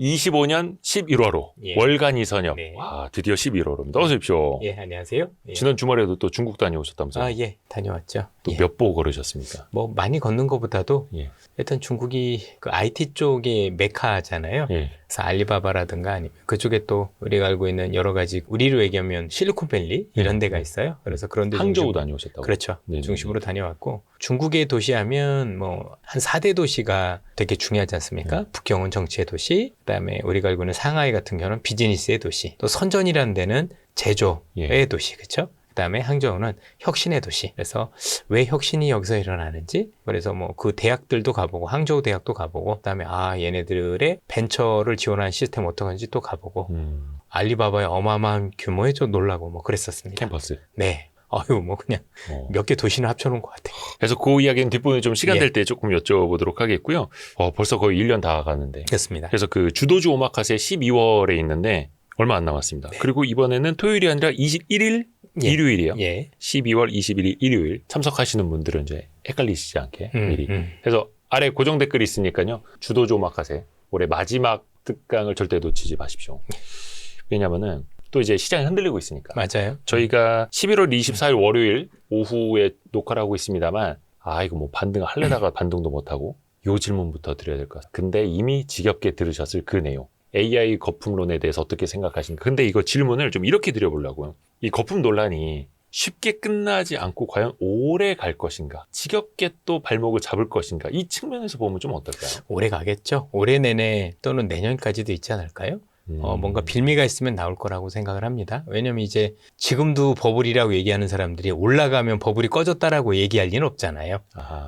25년 11월호 예. 월간 이선엽. 네. 와, 드디어 11월호입니다. 어서 오십시오. 예, 안녕하세요. 예. 지난 주말에도 또 중국 다녀오셨다면서요? 아, 예, 다녀왔죠. 또 예. 몇 보 걸으셨습니까? 뭐 많이 걷는 것보다도 예. 일단 중국이 그 IT 쪽의 메카잖아요. 예. 그래서 알리바바라든가 아니면 그쪽에 또 우리가 알고 있는 여러 가지 우리로 얘기하면 실리콘밸리 이런 데가 있어요. 그래서 그런 데 항저우 중심- 다녀오셨다고? 그렇죠. 네네. 중심으로 다녀왔고 중국의 도시하면 뭐 한 4대 도시가 되게 중요하지 않습니까? 북경은 정치의 도시, 그다음에 우리가 알고 있는 상하이 같은 경우는 비즈니스의 도시, 또 선전이라는 데는 제조의 예. 도시, 그렇죠? 그다음에 항저우는 혁신의 도시. 그래서 왜 혁신이 여기서 일어나는지, 그래서 뭐 그 대학들도 가보고 항저우 대학도 가보고, 그다음에 아 얘네들의 벤처를 지원하는 시스템 어떤지 또 가보고, 알리바바의 어마어마한 규모에 좀 놀라고 뭐 그랬었습니다. 캠퍼스. 네. 어휴 뭐 그냥 어. 몇 개 도시는 합쳐놓은 것 같아요. 그래서 그 이야기는 뒷부분에 좀 시간 예. 될 때 조금 여쭤보도록 하겠고요. 벌써 거의 1년 다 가는데. 그렇습니다. 그래서 그 주도주 오마카세 12월에 있는데 얼마 안 남았습니다. 네. 그리고 이번에는 토요일이 아니라 21일 예. 일요일이에요. 예. 12월 21일 일요일 참석하시는 분들은 이제 헷갈리시지 않게 미리. 음. 그래서 아래 고정 댓글이 있으니까요. 주도주 오마카세 올해 마지막 특강을 절대 놓치지 마십시오. 왜냐면은 또 이제 시장이 흔들리고 있으니까. 맞아요. 저희가 11월 24일 월요일 오후에 녹화를 하고 있습니다만 이거 뭐 반등 하려다가 반등도 못하고 요 질문부터 드려야 될 것 같아요. 근데 이미 지겹게 들으셨을 그 내용. AI 거품론에 대해서 어떻게 생각하십니까? 근데 이거 질문을 좀 이렇게 드려보려고요. 이 거품 논란이 쉽게 끝나지 않고 과연 오래 갈 것인가? 지겹게 또 발목을 잡을 것인가? 이 측면에서 보면 좀 어떨까요? 오래 가겠죠. 올해 내내 또는 내년까지도 있지 않을까요? 뭔가 빌미가 있으면 나올 거라고 생각을 합니다. 왜냐면 이제 지금도 버블이라고 얘기하는 사람들이 올라가면 버블이 꺼졌다라고 얘기할 리는 없잖아요.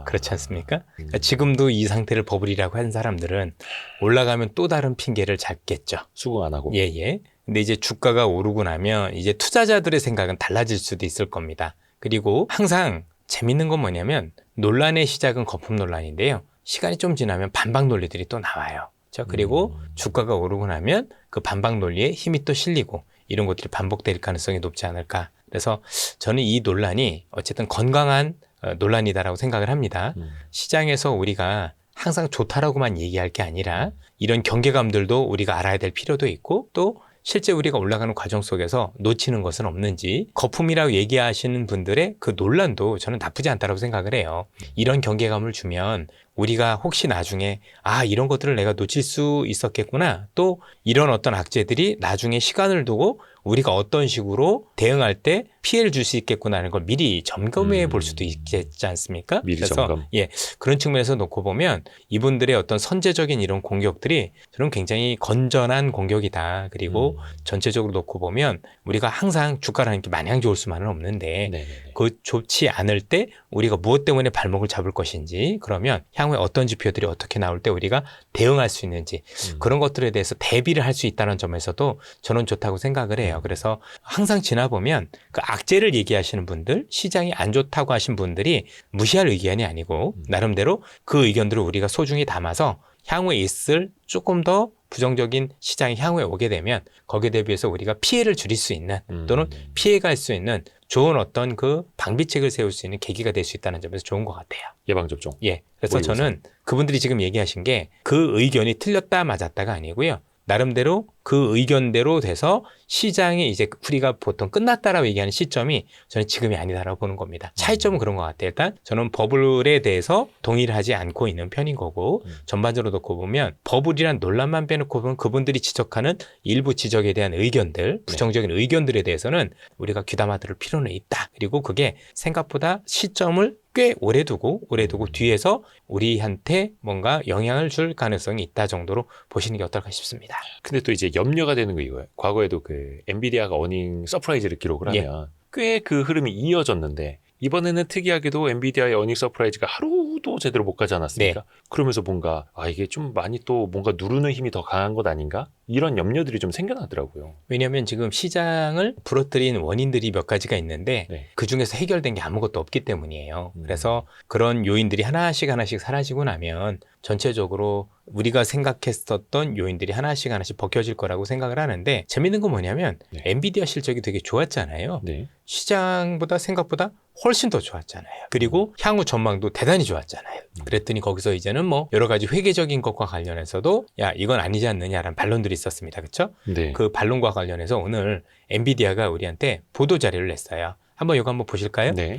그렇지 않습니까? 그러니까 지금도 이 상태를 버블이라고 한 사람들은 올라가면 또 다른 핑계를 잡겠죠. 수긍 안 하고. 예. 근데 이제 주가가 오르고 나면 이제 투자자들의 생각은 달라질 수도 있을 겁니다. 그리고 항상 재밌는 건 뭐냐면 논란의 시작은 거품 논란인데요. 시간이 좀 지나면 반박 논리들이 또 나와요. 그리고 주가가 오르고 나면 그 반박 논리에 힘이 또 실리고 이런 것들이 반복될 가능성이 높지 않을까. 그래서 저는 이 논란이 어쨌든 건강한 논란이다라고 생각을 합니다. 시장에서 우리가 항상 좋다라고만 얘기할 게 아니라 이런 경계감들도 우리가 알아야 될 필요도 있고 또 실제 우리가 올라가는 과정 속에서 놓치는 것은 없는지 거품이라고 얘기하시는 분들의 그 논란도 저는 나쁘지 않다고 생각을 해요. 이런 경계감을 주면 우리가 혹시 나중에 이런 것들을 내가 놓칠 수 있었겠구나 또 이런 어떤 악재들이 나중에 시간을 두고 우리가 어떤 식으로 대응할 때 피해를 줄 수 있겠구나 하는 걸 미리 점검해 볼 수도 있겠지 않습니까? 미리 그래서 점검. 그런 측면에서 놓고 보면 이분들의 어떤 선제적인 이런 공격들이 저는 굉장히 건전한 공격이다. 그리고 전체적으로 놓고 보면 우리가 항상 주가라는 게 마냥 좋을 수만은 없는데 네네네. 그 좋지 않을 때 우리가 무엇 때문에 발목을 잡을 것인지 그러면 향후에 어떤 지표들이 어떻게 나올 때 우리가 대응할 수 있는지 그런 것들에 대해서 대비를 할 수 있다는 점에서도 저는 좋다고 생각을 해요. 그래서 항상 지나보면 그 악재를 얘기하시는 분들, 시장이 안 좋다고 하신 분들이 무시할 의견이 아니고 나름대로 그 의견들을 우리가 소중히 담아서 향후에 있을 조금 더 부정적인 시장이 향후에 오게 되면 거기에 대비해서 우리가 피해를 줄일 수 있는 또는 피해갈 수 있는 좋은 어떤 그 방비책을 세울 수 있는 계기가 될 수 있다는 점에서 좋은 것 같아요. 예방접종. 그래서 저는 그분들이 지금 얘기하신 게 그 의견이 틀렸다 맞았다가 아니고요. 나름대로 그 의견대로 돼서 시장이 이제 우리가 보통 끝났다라고 얘기하는 시점이 저는 지금이 아니다라고 보는 겁니다. 차이점은 그런 것 같아요. 일단 저는 버블에 대해서 동의를 하지 않고 있는 편인 거고 전반적으로 놓고 보면 버블이란 논란만 빼놓고 보면 그분들이 지적하는 일부 지적에 대한 의견들, 부정적인 의견들에 대해서는 우리가 귀담아 들을 필요는 있다. 그리고 그게 생각보다 시점을 꽤 오래 두고 뒤에서 우리한테 뭔가 영향을 줄 가능성이 있다 정도로 보시는 게 어떨까 싶습니다. 근데 또 이제 염려가 되는 거 이거예요. 과거에도 그 엔비디아가 어닝 서프라이즈를 기록을 하면 꽤 그 흐름이 이어졌는데 이번에는 특이하게도 엔비디아의 어닝 서프라이즈가 하루도 제대로 못 가지 않았습니까? 그러면서 뭔가 이게 좀 많이 또 뭔가 누르는 힘이 더 강한 것 아닌가? 이런 염려들이 좀 생겨나더라고요. 왜냐하면 지금 시장을 부러뜨린 원인들이 몇 가지가 있는데 네. 그중에서 해결된 게 아무것도 없기 때문이에요. 그래서 그런 요인들이 하나씩 사라지고 나면 전체적으로 우리가 생각했었던 요인들이 하나씩 벗겨질 거라고 생각을 하는데 재밌는 건 뭐냐면 네. 엔비디아 실적이 되게 좋았잖아요. 네. 시장보다 생각보다 훨씬 더 좋았잖아요. 그리고 향후 전망도 대단히 좋았잖아요. 그랬더니 거기서 이제는 뭐 여러 가지 회계적인 것과 관련해서도 야 이건 아니지 않느냐라는 반론들이 있었습니다. 그렇죠? 네. 그 반론과 관련해서 오늘 엔비디아가 우리한테 보도 자료를 냈어요. 한번 이거 한번 보실까요? 네.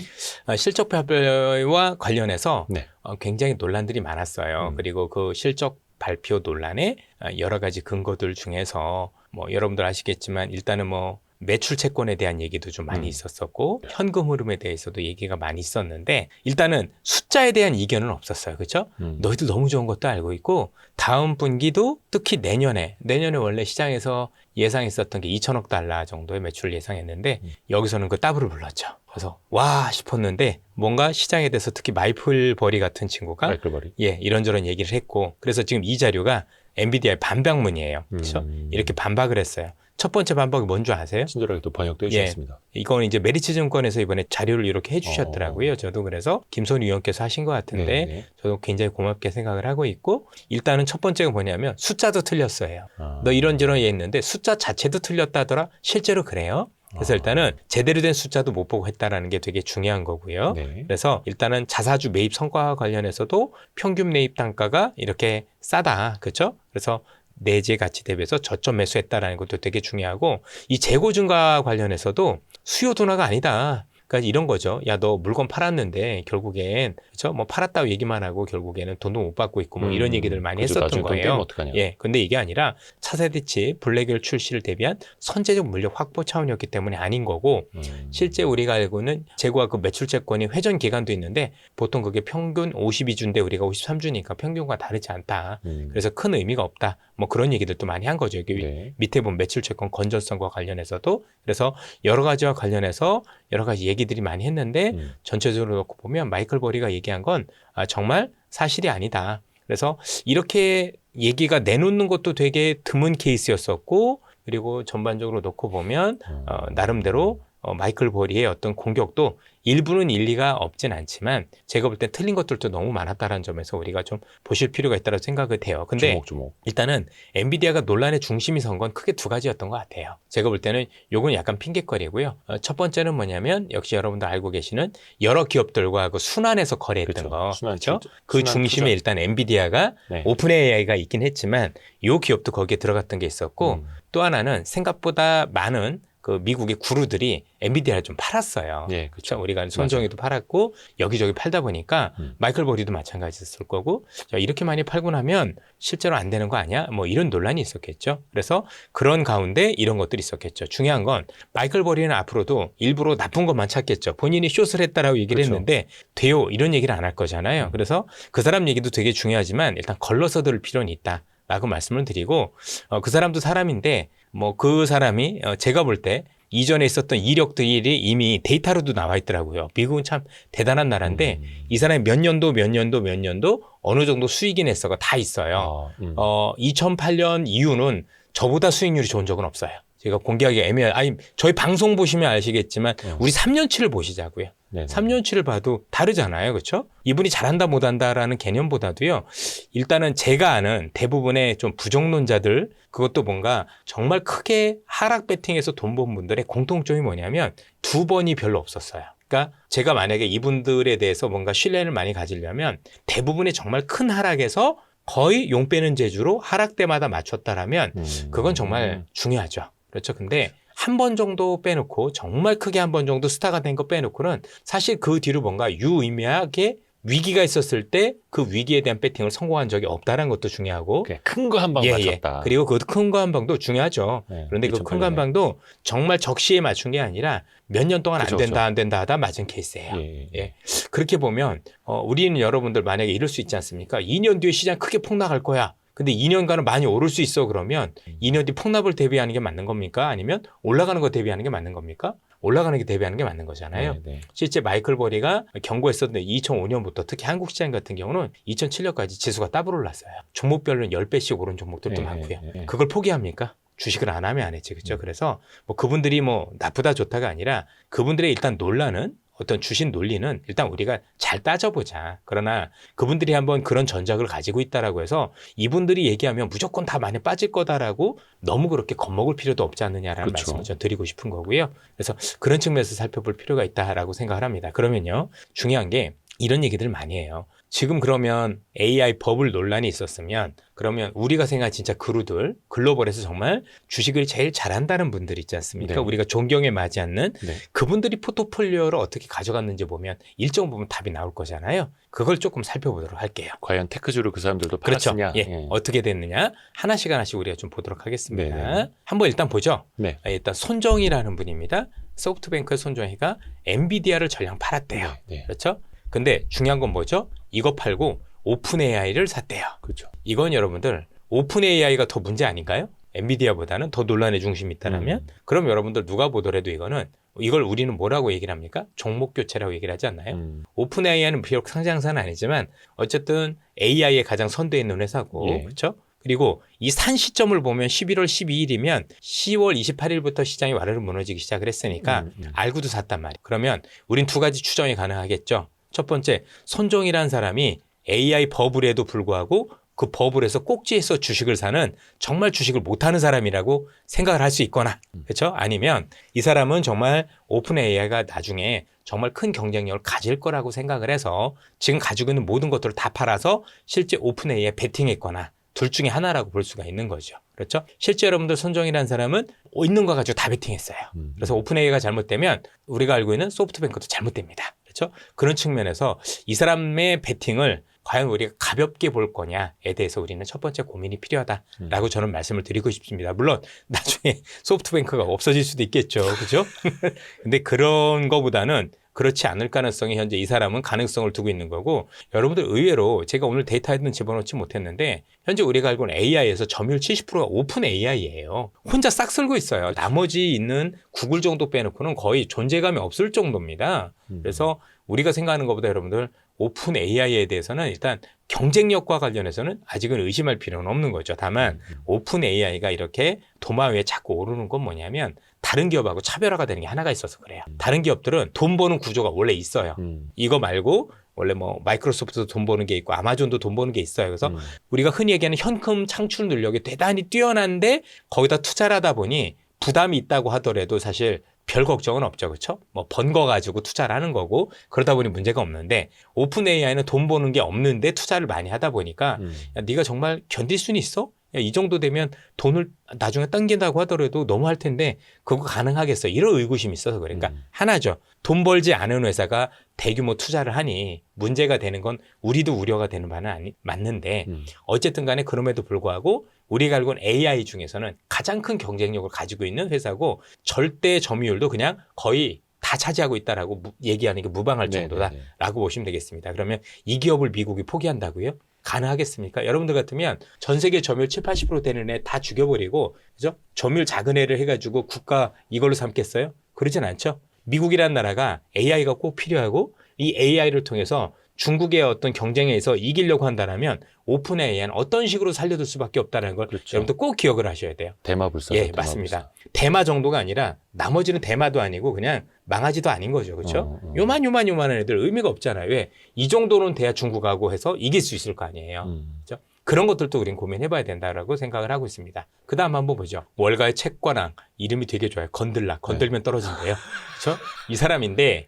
실적 발표와 관련해서 네. 굉장히 논란들이 많았어요. 그리고 그 실적 발표 논란에 여러 가지 근거들 중에서 뭐 여러분들 아시겠지만 일단은 뭐 매출 채권에 대한 얘기도 좀 많이 있었었고 현금 흐름에 대해서도 얘기가 많이 있었는데 일단은 숫자에 대한 이견은 없었어요. 그렇죠? 너희들 너무 좋은 것도 알고 있고 다음 분기도 특히 내년에 원래 시장에서 예상했었던 게 2천억 달러 정도의 매출을 예상했는데 여기서는 그 더블을 불렀죠. 그래서 와 싶었는데 뭔가 시장에 대해서 특히 마이클 버리 같은 친구가 마이클버리. 이런저런 얘기를 했고 그래서 지금 이 자료가 엔비디아의 반박문이에요. 그렇죠? 이렇게 반박을 했어요. 첫 번째 반박이 뭔 줄 아세요? 친절하게 또 번역도 해주셨습니다. 이건 이제 메리츠 증권에서 이번에 자료를 이렇게 해주셨더라고요. 저도 그래서 김선우 위원께서 하신 것 같은데 네. 저도 굉장히 고맙게 생각을 하고 있고 일단은 첫 번째가 뭐냐면 숫자도 틀렸어요. 너 이런저런 얘기했는데 숫자 자체도 틀렸다더라? 실제로 그래요? 그래서 일단은 제대로 된 숫자도 못 보고 했다라는 게 되게 중요한 거고요. 네. 그래서 일단은 자사주 매입 성과와 관련해서도 평균 매입 단가가 이렇게 싸다. 그렇죠? 그래서 내재 가치 대비해서 저점 매수했다라는 것도 되게 중요하고 이 재고 증가 관련해서도 수요 둔화가 아니다. 그러니까 이런 거죠. 야, 너 물건 팔았는데 결국엔 그렇죠? 뭐 팔았다고 얘기만 하고 결국에는 돈도 못 받고 있고 뭐 이런 얘기들 많이 그죠, 했었던 나중에 돈 거예요. 깨면 어떡하냐. 근데 이게 아니라 차세대 칩 블랙웰 출시를 대비한 선제적 물력 확보 차원이었기 때문에 아닌 거고 실제 우리가 알고는 재고와 그 매출 채권이 회전 기간도 있는데 보통 그게 평균 52주인데 우리가 53주니까 평균과 다르지 않다. 그래서 큰 의미가 없다. 뭐 그런 얘기들도 많이 한 거죠. 여기 네. 밑에 보면 매출 채권 건전성과 관련해서도 그래서 여러 가지와 관련해서 여러 가지 얘기들이 많이 했는데 전체적으로 놓고 보면 마이클 버리가 얘기한 건 정말 사실이 아니다. 그래서 이렇게 얘기가 내놓는 것도 되게 드문 케이스였었고 그리고 전반적으로 놓고 보면 나름대로 마이클 버리의 어떤 공격도 일부는 일리가 없진 않지만 제가 볼 땐 틀린 것들도 너무 많았다는 점에서 우리가 좀 보실 필요가 있다고 생각을 해요. 근데 주목주목. 일단은 엔비디아가 논란의 중심이 선 건 크게 두 가지였던 것 같아요. 제가 볼 때는 요건 약간 핑계거리고요. 첫 번째는 뭐냐면 역시 여러분들 알고 계시는 여러 기업들과 그 순환해서 거래했던 거. 그렇죠? 그 중심에 일단 엔비디아가 네. 오픈 AI가 있긴 했지만 요 기업도 거기에 들어갔던 게 있었고 또 하나는 생각보다 많은 그 미국의 구루들이 엔비디아를 좀 팔았어요. 네, 그렇죠. 우리가 손정희도 팔았고 여기저기 팔다 보니까 마이클 버리도 마찬가지였을 거고 자, 이렇게 많이 팔고 나면 실제로 안 되는 거 아니야? 뭐 이런 논란이 있었겠죠. 그래서 그런 가운데 이런 것들이 있었겠죠. 중요한 건 마이클 버리는 앞으로도 일부러 나쁜 것만 찾겠죠. 본인이 숏을 했다라고 얘기를 그렇죠. 했는데 돼요 이런 얘기를 안 할 거잖아요. 그래서 그 사람 얘기도 되게 중요하지만 일단 걸러서 들을 필요는 있다. 라고 말씀을 드리고 그 사람도 사람인데 뭐 그 사람이 제가 볼 때 이전에 있었던 이력들이 이미 데이터로도 나와 있더라고요. 미국은 참 대단한 나라인데 이 사람이 몇 년도 어느 정도 수익이 냈어가 다 있어요. 2008년 이후는 저보다 수익률이 좋은 적은 없어요. 제가 공개하기 애매해요. 아니 저희 방송 보시면 아시겠지만 우리 3년치를 보시자고요. 네네. 3년치를 봐도 다르잖아요. 그렇죠? 이분이 잘한다 못한다라는 개념보다도요. 일단은 제가 아는 대부분의 좀 부정론자들 그것도 뭔가 정말 크게 하락 배팅에서 돈 번 분들의 공통점이 뭐냐면 두 번이 별로 없었어요. 그러니까 제가 만약에 이분들에 대해서 뭔가 신뢰를 많이 가지려면 대부분의 정말 큰 하락에서 거의 용 빼는 재주로 하락 때마다 맞췄다라면 그건 정말 중요하죠. 그렇죠. 근데 한 번 정도 빼놓고 정말 크게 한 번 정도 스타가 된 거 빼놓고는 사실 그 뒤로 뭔가 유의미하게 위기가 있었을 때 그 위기에 대한 배팅을 성공한 적이 없다는 것도 중요하고 큰 거 한 방 맞췄다. 그리고 그 큰 거 한 방도 중요하죠. 네, 그런데 그 큰 거 2008년에. 한 방도 정말 적시에 맞춘 게 아니라 몇 년 동안 그쵸, 안 된다 하다 맞은 케이스예요. 예. 예. 그렇게 보면 우리는 여러분들 만약에 이럴 수 있지 않습니까? 2년 뒤에 시장 크게 폭락할 거야. 근데 2년간은 많이 오를 수 있어 그러면 2년 뒤 폭락을 대비하는 게 맞는 겁니까? 아니면 올라가는 거 대비하는 게 맞는 겁니까? 올라가는 게 대비하는 게 맞는 거잖아요. 네, 네. 실제 마이클 버리가 경고했었는데 2005년부터 특히 한국 시장 같은 경우는 2007년까지 지수가 더블 올랐어요. 종목별로는 10배씩 오른 종목들도 네, 많고요. 네, 네. 그걸 포기합니까? 주식을 안 하면 안 했지. 그렇죠? 그래서 뭐 그분들이 뭐 나쁘다 좋다가 아니라 그분들의 일단 논란은 어떤 주식 논리는 일단 우리가 잘 따져보자. 그러나 그분들이 한번 그런 전작을 가지고 있다라고 해서 이분들이 얘기하면 무조건 다 많이 빠질 거다라고 너무 그렇게 겁먹을 필요도 없지 않느냐라는 그렇죠. 말씀을 좀 드리고 싶은 거고요. 그래서 그런 측면에서 살펴볼 필요가 있다라고 생각을 합니다. 그러면요. 중요한 게 이런 얘기들 많이 해요. 지금 그러면 AI 버블 논란이 있었으면 그러면 우리가 생각한 진짜 그루들 글로벌에서 정말 주식을 제일 잘한다는 분들 있지 않습니까? 네. 우리가 존경에 맞지 않는 네. 그분들이 포트폴리오를 어떻게 가져갔는지 보면 일정 부분 답이 나올 거잖아요. 그걸 조금 살펴보도록 할게요. 과연 테크주를 그 사람들도 그렇죠. 팔았느냐? 예. 어떻게 됐느냐 하나씩 우리가 좀 보도록 하겠습니다. 네네. 한번 일단 보죠. 네. 일단 손정희라는 분입니다. 소프트뱅크의 손정희가 엔비디아를 전량 팔았대요. 네. 그렇죠? 근데 중요한 건 뭐죠? 이거 팔고 오픈 AI를 샀대요. 그렇죠. 이건 여러분들 오픈 AI가 더 문제 아닌가요? 엔비디아보다는 더 논란의 중심이 있다면 그럼 여러분들 누가 보더라도 이걸 우리는 뭐라고 얘기를 합니까? 종목 교체라고 얘기를 하지 않나요? 오픈 AI는 비록 상장사는 아니지만 어쨌든 AI에 가장 선두에 있는 회사고 예. 그렇죠? 그리고 이 산 시점을 보면 11월 12일이면 10월 28일부터 시장이 와르르 무너지기 시작을 했으니까 알고도 샀단 말이에요. 그러면 우린 두 가지 추정이 가능하겠죠. 첫 번째, 손정이라는 사람이 AI 버블에도 불구하고 그 버블에서 꼭지에서 주식을 사는 정말 주식을 못하는 사람이라고 생각을 할 수 있거나 그렇죠? 아니면 이 사람은 정말 오픈 AI가 나중에 정말 큰 경쟁력을 가질 거라고 생각을 해서 지금 가지고 있는 모든 것들을 다 팔아서 실제 오픈 AI에 베팅했거나 둘 중에 하나라고 볼 수가 있는 거죠. 그렇죠? 실제 여러분들 손정이라는 사람은 있는 거 가지고 다 베팅했어요. 그래서 오픈 AI가 잘못되면 우리가 알고 있는 소프트뱅크도 잘못됩니다. 그렇죠? 그런 측면에서 이 사람의 베팅을 과연 우리가 가볍게 볼 거냐에 대해서 우리는 첫 번째 고민이 필요하다라고 저는 말씀을 드리고 싶습니다. 물론 나중에 소프트뱅크가 없어질 수도 있겠죠. 그죠? 근데 그런 거보다는 그렇지 않을 가능성이 현재 이 사람은 가능성을 두고 있는 거고 여러분들 의외로 제가 오늘 데이터에는 집어넣지 못했는데 현재 우리가 알고 있는 AI에서 점유율 70%가 오픈 AI예요. 혼자 싹 쓸고 있어요. 나머지 있는 구글 정도 빼놓고는 거의 존재감이 없을 정도입니다. 그래서 우리가 생각하는 것보다 여러분들 오픈 AI에 대해서는 일단 경쟁력과 관련해서는 아직은 의심할 필요는 없는 거죠. 다만 오픈 AI가 이렇게 도마 위에 자꾸 오르는 건 뭐냐면 다른 기업하고 차별화가 되는 게 하나가 있어서 그래요. 다른 기업들은 돈 버는 구조가 원래 있어요. 이거 말고 원래 뭐 마이크로소프트도 돈 버는 게 있고 아마존도 돈 버는 게 있어요. 그래서 우리가 흔히 얘기하는 현금 창출 능력이 대단히 뛰어난데 거기다 투자를 하다 보니 부담이 있다고 하더라도 사실 별 걱정은 없죠. 그렇죠? 뭐 번 거 가지고 투자를 하는 거고 그러다 보니 문제가 없는데 오픈 AI는 돈 버는 게 없는데 투자를 많이 하다 보니까 야, 네가 정말 견딜 수는 있어? 야, 이 정도 되면 돈을 나중에 당긴다고 하더라도 너무 할 텐데 그거 가능하겠어? 이런 의구심이 있어서 그러니까 하나죠. 돈 벌지 않은 회사가 대규모 투자를 하니 문제가 되는 건 우리도 우려가 되는 바는 맞는데 어쨌든 간에 그럼에도 불구하고 우리가 알고 있는 AI 중에서는 가장 큰 경쟁력을 가지고 있는 회사고 절대 점유율도 그냥 거의 다 차지하고 있다라고 얘기하는 게 무방할 정도다라고 보시면 되겠습니다. 그러면 이 기업을 미국이 포기한다고요? 가능하겠습니까? 여러분들 같으면 전 세계 점유율 7, 80% 되는 애 다 죽여버리고 그죠? 점유율 작은 애를 해가지고 국가 이걸로 삼겠어요? 그러진 않죠. 미국이라는 나라가 AI가 꼭 필요하고 이 AI를 통해서 중국의 어떤 경쟁에서 이기려고 한다면 오픈 AI는 어떤 식으로 살려둘 수밖에 없다는 걸 그렇죠. 여러분들 꼭 기억을 하셔야 돼요. 대마불사. 예, 맞습니다. 대마 정도가 아니라 나머지는 대마도 아니고 그냥 망아지도 아닌 거죠. 그렇죠? 요만한 애들 의미가 없잖아요. 왜? 이 정도는 돼야 중국하고 해서 이길 수 있을 거 아니에요. 그렇죠? 그런 것들도 우린 고민해봐야 된다라고 생각을 하고 있습니다. 그 다음 한번 보죠. 월가의 책과랑 이름이 되게 좋아요. 건들라. 건들면 떨어진대요. 그렇죠? 이 사람인데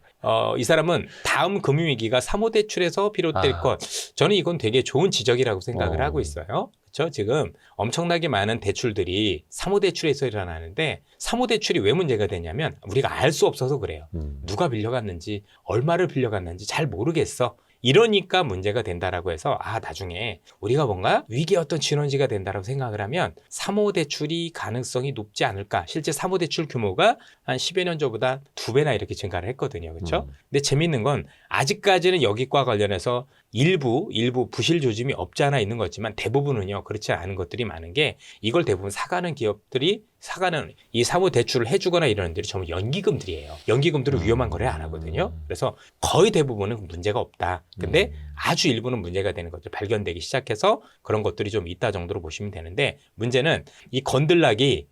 이 사람은 다음 금융위기가 사모대출에서 비롯될 것. 저는 이건 되게 좋은 지적이라고 생각을 하고 있어요. 그렇죠? 지금 엄청나게 많은 대출들이 사모대출에서 일어나는데 사모대출이 왜 문제가 되냐면 우리가 알 수 없어서 그래요. 누가 빌려갔는지 얼마를 빌려갔는지 잘 모르겠어. 이러니까 문제가 된다라고 해서 나중에 우리가 뭔가 위기의 어떤 진원지가 된다라고 생각을 하면 사모대출이 가능성이 높지 않을까. 실제 사모대출 규모가 한 10여 년 전보다 2배나 이렇게 증가를 했거든요. 그렇죠? 근데 재밌는 건 아직까지는 여기과 관련해서 일부 부실 조짐이 없지 않아 있는 거지만 대부분은요 그렇지 않은 것들이 많은 게 이걸 대부분 사가는 기업들이 사가는 이 사무 대출을 해주거나 이런 데들이 전부 연기금들이에요. 연기금들은 위험한 거래 안 하거든요. 그래서 거의 대부분은 문제가 없다. 근데 아주 일부는 문제가 되는 것들 발견되기 시작해서 그런 것들이 좀 있다 정도로 보시면 되는데 문제는 이 건들락이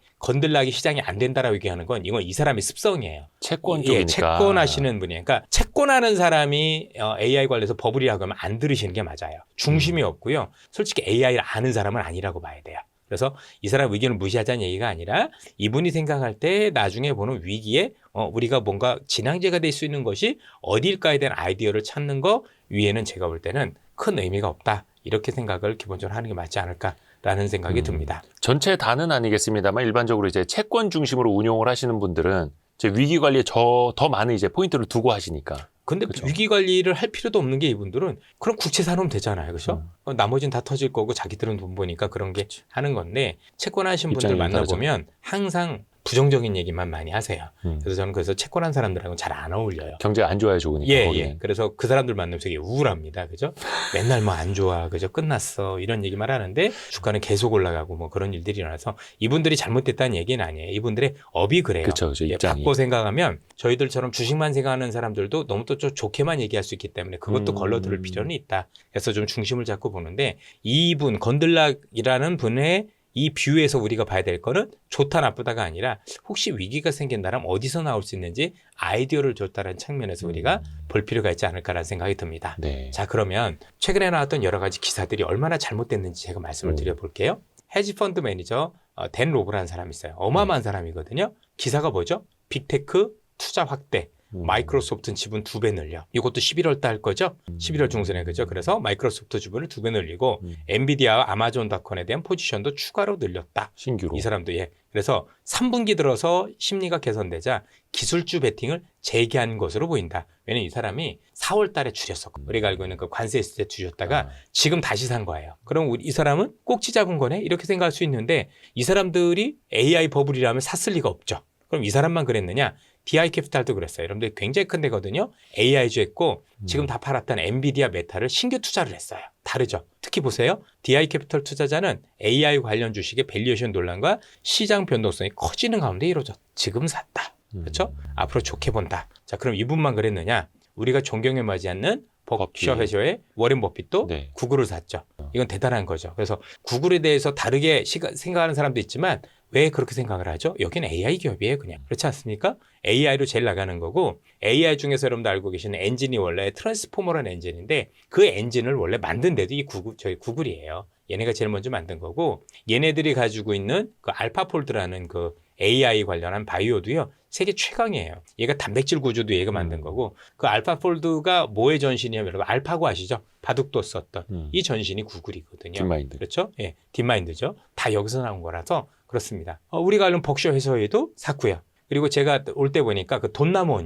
시장이 안 된다라고 얘기하는 건 이건 이 사람의 습성이에요. 채권 쪽이니까. 예, 채권하시는 분이 그러니까 채권하는 사람이 AI 관련해서 버블이라고 하면 안 들으시는 게 맞아요. 중심이 없고요. 솔직히 AI를 아는 사람은 아니라고 봐야 돼요. 그래서 이 사람 의견을 무시하자는 얘기가 아니라 이분이 생각할 때 나중에 보는 위기에 우리가 뭔가 진앙제가 될 수 있는 것이 어디일까에 대한 아이디어를 찾는 거 위에는 제가 볼 때는 큰 의미가 없다. 이렇게 생각을 기본적으로 하는 게 맞지 않을까라는 생각이 듭니다. 전체 다는 아니겠습니다만 일반적으로 이제 채권 중심으로 운용을 하시는 분들은 이제 위기 관리에 더 많은 이제 포인트를 두고 하시니까. 근데 그쵸. 위기 관리를 할 필요도 없는 게 이분들은 그럼 국채 사놓으면 되잖아요. 그렇죠? 나머지는 다 터질 거고 자기들은 돈 버니까 그런 게 하는 건데 채권하신 분들 입장이 만나보면 항상 부정적인 얘기만 많이 하세요. 그래서 저는 그래서 채권한 사람들하고는 잘 안 어울려요. 경제가 안 좋아야 좋으니까. 예, 거기는. 예. 그래서 그 사람들 만나면 되게 우울합니다. 그죠? 맨날 뭐 안 좋아. 그죠? 끝났어. 이런 얘기만 하는데 주가는 계속 올라가고 뭐 그런 일들이 일어나서 이분들이 잘못됐다는 얘기는 아니에요. 이분들의 업이 그래요. 그쵸, 그쵸. 예, 입장이. 바꿔 생각하면 저희들처럼 주식만 생각하는 사람들도 너무 또 좀 좋게만 얘기할 수 있기 때문에 그것도 걸러들을 필요는 있다. 그래서 좀 중심을 잡고 보는데 이분 건들락이라는 분의 이 뷰에서 우리가 봐야 될 거는 좋다 나쁘다가 아니라 혹시 위기가 생긴다면 어디서 나올 수 있는지 아이디어를 줬다는 측면에서 우리가 볼 필요가 있지 않을까라는 생각이 듭니다. 네. 자, 그러면 최근에 나왔던 여러 가지 기사들이 얼마나 잘못됐는지 제가 말씀을 드려볼게요. 헤지펀드 매니저 댄 로브라는 사람이 있어요. 어마어마한 사람이거든요. 기사가 뭐죠? 빅테크 투자 확대. 마이크로소프트는 지분 2배 늘려. 이것도 11월 달 거죠? 11월 중순에 그죠? 그래서 마이크로소프트 지분을 2배 늘리고 엔비디아와 아마존닷컴에 대한 포지션도 추가로 늘렸다. 신규로. 이 사람도 예. 그래서 3분기 들어서 심리가 개선되자 기술주 베팅을 재개한 것으로 보인다. 왜냐면 이 사람이 4월 달에 줄였었고 우리가 알고 있는 그 관세 있을 때 줄였다가 지금 다시 산 거예요. 그럼 이 사람은 꼭지 잡은 거네? 이렇게 생각할 수 있는데 이 사람들이 AI 버블이라면 샀을 리가 없죠. 그럼 이 사람만 그랬느냐? DI 캐피탈도 그랬어요. 여러분들 굉장히 큰 데거든요. AI주 했고 지금 다 팔았던 엔비디아 메타를 신규 투자를 했어요. 다르죠. 특히 보세요. DI 캐피탈 투자자는 AI 관련 주식의 밸류에이션 논란과 시장 변동성이 커지는 가운데 이루어졌다. 지금 샀다. 그렇죠? 앞으로 좋게 본다. 자, 그럼 이분만 그랬느냐? 우리가 존경에 맞지 않는 버크셔 회사의 워렌 버핏도 네. 구글을 샀죠. 이건 대단한 거죠. 그래서 구글에 대해서 다르게 생각하는 사람도 있지만 왜 그렇게 생각을 하죠? 여기는 AI 기업이에요, 그냥. 그렇지 않습니까? AI로 제일 나가는 거고 AI 중에서 여러분들 알고 계시는 엔진이 원래 트랜스포머라는 엔진인데 그 엔진을 원래 만든 데도 저희 구글이에요. 얘네가 제일 먼저 만든 거고 얘네들이 가지고 있는 그 알파폴드라는 그 AI 관련한 바이오도요. 세계 최강이에요. 얘가 단백질 구조도 얘가 만든 거고 그 알파폴드가 뭐의 전신이냐면 여러분 알파고 아시죠? 바둑도 썼던 이 전신이 구글이거든요. 딥마인드. 그렇죠? 예, 딥마인드죠. 다 여기서 나온 거라서 그렇습니다. 우리가 알는 벅셔 회사에도 샀고요. 그리고 제가 올 때 보니까 그 돈나무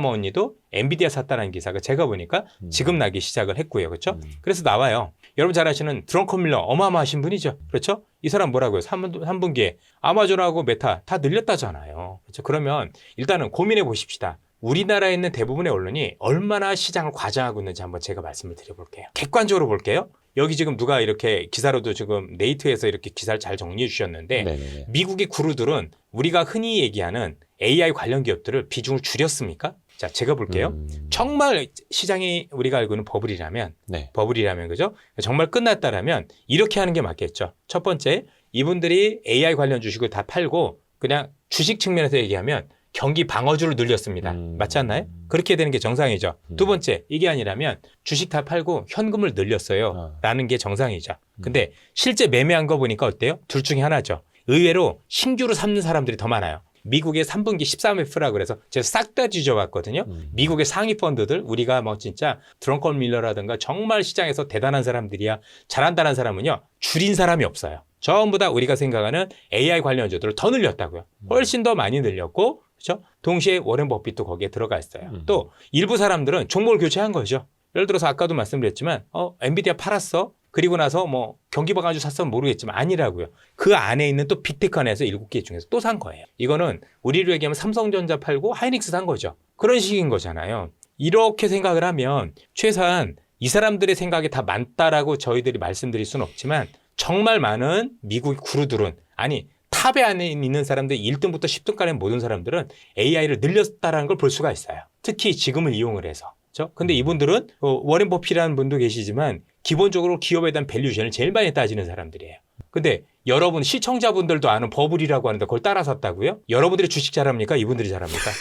언니도 엔비디아 샀다는 기사가 제가 보니까 지금 나기 시작을 했고요. 그렇죠? 그래서 나와요. 여러분 잘 아시는 드렁컨 밀러 어마어마하신 분이죠. 그렇죠? 이 사람 뭐라고요? 3분기에 아마존하고 메타 다 늘렸다잖아요. 그렇죠? 그러면 일단은 고민해 보십시다. 우리나라에 있는 대부분의 언론이 얼마나 시장을 과장하고 있는지 한번 제가 말씀을 드려볼게요. 객관적으로 볼게요. 여기 지금 누가 이렇게 기사로도 지금 네이트에서 이렇게 기사를 잘 정리해 주셨는데 네네네. 미국의 구루들은 우리가 흔히 얘기하는 AI 관련 기업들을 비중을 줄였습니까? 자, 제가 볼게요. 정말 시장이 우리가 알고 있는 버블이라면 네. 그죠? 정말 끝났다라면 이렇게 하는 게 맞겠죠. 첫 번째, 이분들이 AI 관련 주식을 다 팔고 그냥 주식 측면에서 얘기하면 경기 방어주를 늘렸습니다. 맞지 않나요? 그렇게 되는 게 정상이죠. 두 번째, 이게 아니라면 주식 다 팔고 현금을 늘렸어요. 라는 게 정상이죠. 근데 실제 매매한 거 보니까 어때요? 둘 중에 하나죠. 의외로 신규로 삼는 사람들이 더 많아요. 미국의 3분기 13F라 그래서 제가 싹 다 뒤져봤거든요. 미국의 상위 펀드들 우리가 뭐 진짜 드렁컨 밀러라든가 정말 시장에서 대단한 사람들이야 잘한다는 사람은요. 줄인 사람이 없어요. 전부 다 우리가 생각하는 AI 관련주들을 더 늘렸다고요. 훨씬 더 많이 늘렸고 그렇죠? 동시에 워렌 버핏도 거기에 들어가 있어요. 또 일부 사람들은 종목을 교체한 거죠. 예를 들어서 아까도 말씀드렸지만 엔비디아 팔았어. 그리고 나서 뭐 경기 방어주 샀으면 모르겠지만 아니라고요. 그 안에 있는 또 빅테크 안에서 7개 중에서 또 산 거예요. 이거는 우리로 얘기하면 삼성전자 팔고 하이닉스 산 거죠. 그런 식인 거잖아요. 이렇게 생각을 하면 최소한 이 사람들의 생각이 다 맞다라고 저희들이 말씀드릴 수는 없지만 정말 많은 미국 구루들은 아니 탑에 안에 있는 사람들 1등부터 10등까지 모든 사람들은 AI를 늘렸다라는 걸 볼 수가 있어요. 특히 지금을 이용을 해서. 그렇죠? 근데 이분들은 워렌 버핏이라는 분도 계시지만 기본적으로 기업에 대한 밸류션을 제일 많이 따지는 사람들이에요. 근데 여러분 시청자분들도 아는 버블이라고 하는데 그걸 따라 샀다고요? 여러분들이 주식 잘합니까? 이분들이 잘합니까?